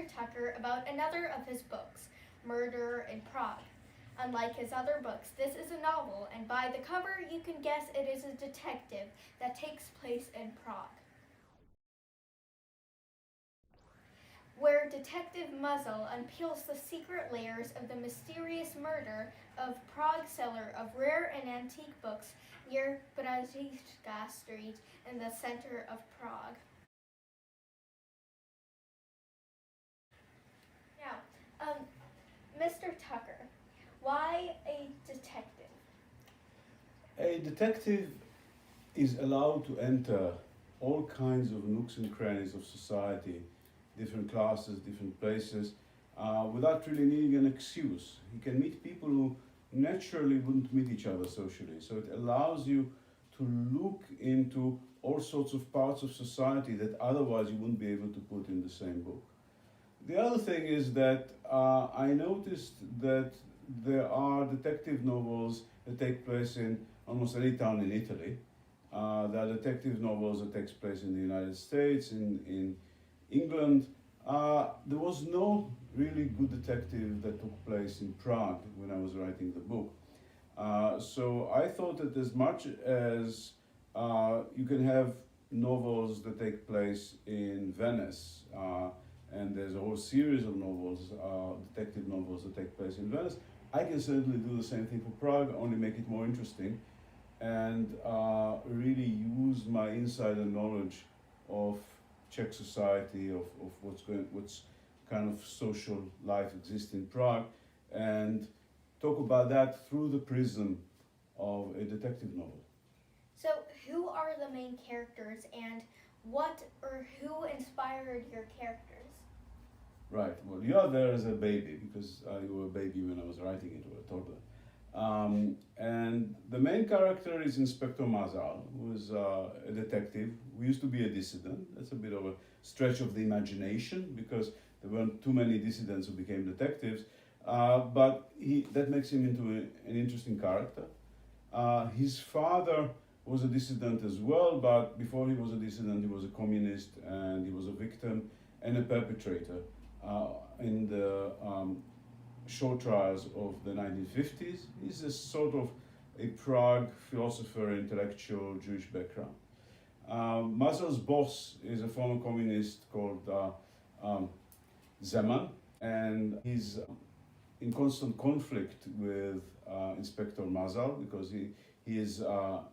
Mr. Tucker about another of his books, Murder in Prague. Unlike his other books, this is a novel, and by the cover you can guess it is a detective that takes place in Prague, where Detective Muzzle unpeels the secret layers of the mysterious murder of Prague seller of rare and antique books near Brazicka Street in the center of Prague. Now, Mr. Tucker, why a detective? A detective is allowed to enter all kinds of nooks and crannies of society, different classes, different places, without really needing an excuse. He can meet people who naturally wouldn't meet each other socially. So it allows you to look into all sorts of parts of society that otherwise you wouldn't be able to put in the same book. The other thing is that I noticed that there are detective novels that take place in almost any town in Italy. There are detective novels that takes place in the United States, in England. There was no really good detective that took place in Prague when I was writing the book. So I thought that as much as you can have novels that take place in Venice, and there's a whole series of novels, detective novels that take place in Venice, I can certainly do the same thing for Prague, only make it more interesting and really use my insider knowledge of Czech society, of what's kind of social life exists in Prague, and talk about that through the prism of a detective novel. So, who are the main characters, and what or who inspired your characters? Right. Well, you are there as a baby because you were a baby when I was writing it, or a toddler. And the main character is Inspector Mazal, who is a detective who used to be a dissident. That's a bit of a stretch of the imagination because there weren't too many dissidents who became detectives. But that makes him into an interesting character. His father was a dissident as well, but before he was a dissident, he was a communist, and he was a victim and a perpetrator in the show trials of the 1950s. He's a sort of a Prague philosopher, intellectual, Jewish background. Mazal's boss is a former communist called Zeman, and he's in constant conflict with Inspector Mazal because he is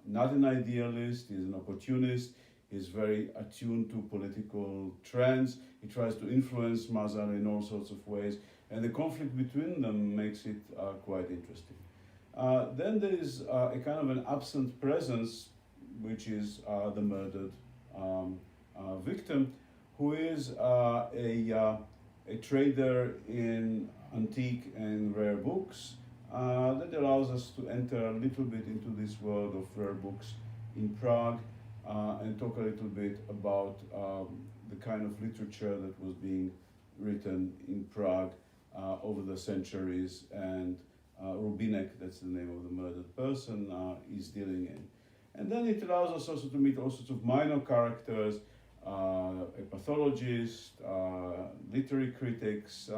not an idealist, he's an opportunist, he's very attuned to political trends, he tries to influence Mazal in all sorts of ways, and the conflict between them makes it quite interesting. Then there is a kind of an absent presence, which is the murdered victim, who is a trader in antique and rare books that allows us to enter a little bit into this world of rare books in Prague and talk a little bit about the kind of literature that was being written in Prague over the centuries, and Rubinek, that's the name of the murdered person, is dealing in. And then it allows us also to meet all sorts of minor characters, a pathologist, literary critics,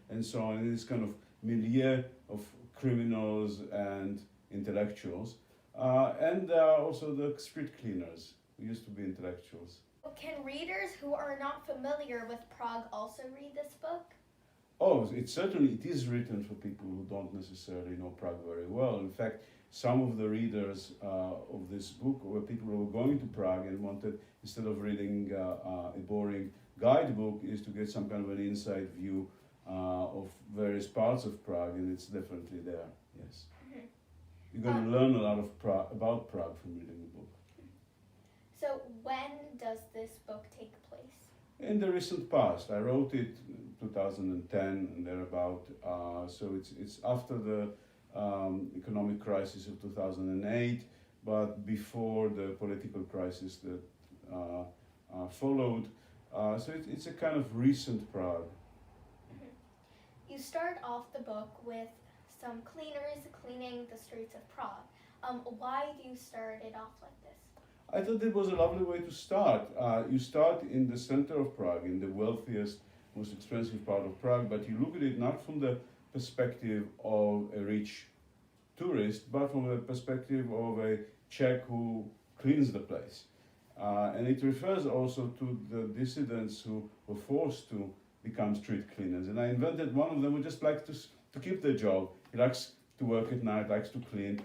and so on, in this kind of milieu of criminals and intellectuals. And also the street cleaners, who used to be intellectuals. Can readers who are not familiar with Prague also read this book? Oh, it is written for people who don't necessarily know Prague very well. In fact, some of the readers of this book were people who were going to Prague and wanted, instead of reading a boring guidebook, is to get some kind of an inside view of various parts of Prague, and it's definitely there, yes. Mm-hmm. You're going to learn a lot of about Prague from reading the book. So when does this book take place? In the recent past. I wrote it in 2010 and thereabout, so it's after the economic crisis of 2008, but before the political crisis that followed. So it's a kind of recent Prague. Mm-hmm. You start off the book with some cleaners cleaning the streets of Prague. Why do you start it off like this? I thought it was a lovely way to start. You start in the center of Prague, in the wealthiest, most expensive part of Prague, but you look at it not from the perspective of a rich tourist, but from the perspective of a Czech who cleans the place. And it refers also to the dissidents who were forced to become street cleaners. And I invented one of them who just likes to keep their job. He likes to work at night, likes to clean.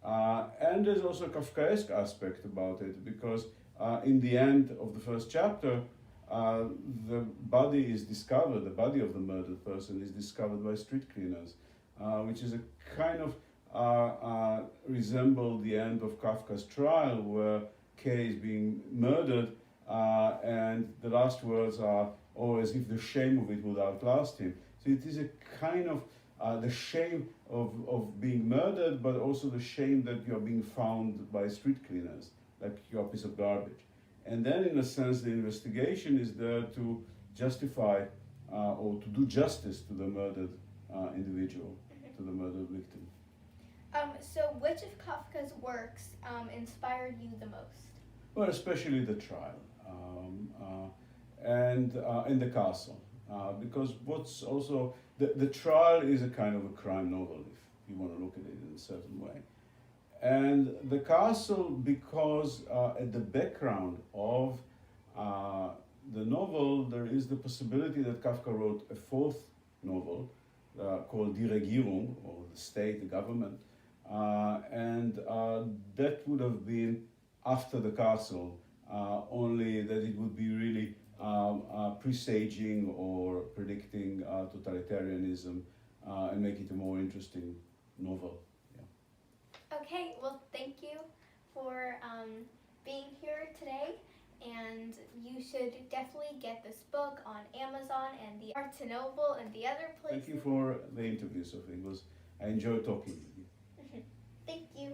And there's also a Kafkaesque aspect about it, because in the end of the first chapter, the body is discovered, the body of the murdered person is discovered by street cleaners, which is a kind of resemble the end of Kafka's trial, where Kay is being murdered, and the last words are, oh, as if the shame of it would outlast him. So it is a kind of the shame of being murdered, but also the shame that you're being found by street cleaners, like you're a piece of garbage. And then, in a sense, the investigation is there to justify or to do justice to the murdered individual, to the murdered victim. So which of Kafka's works inspired you the most? Well, especially the trial and the castle, because what's also the trial is a kind of a crime novel, if you want to look at it in a certain way, and the castle because at the background of the novel there is the possibility that Kafka wrote a fourth novel called Die Regierung, or the state, the government, and that would have been after the castle, only that it would be really presaging or predicting totalitarianism and make it a more interesting novel. Yeah. Okay, well, thank you for being here today, and you should definitely get this book on Amazon and the Barnes & Noble and the other places. Thank you for the interview, Sophie. I enjoyed talking with you. Thank you.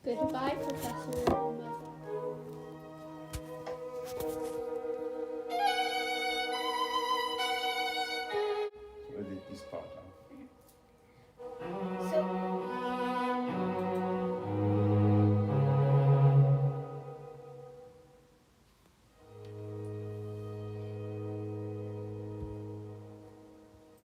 Goodbye, Professor.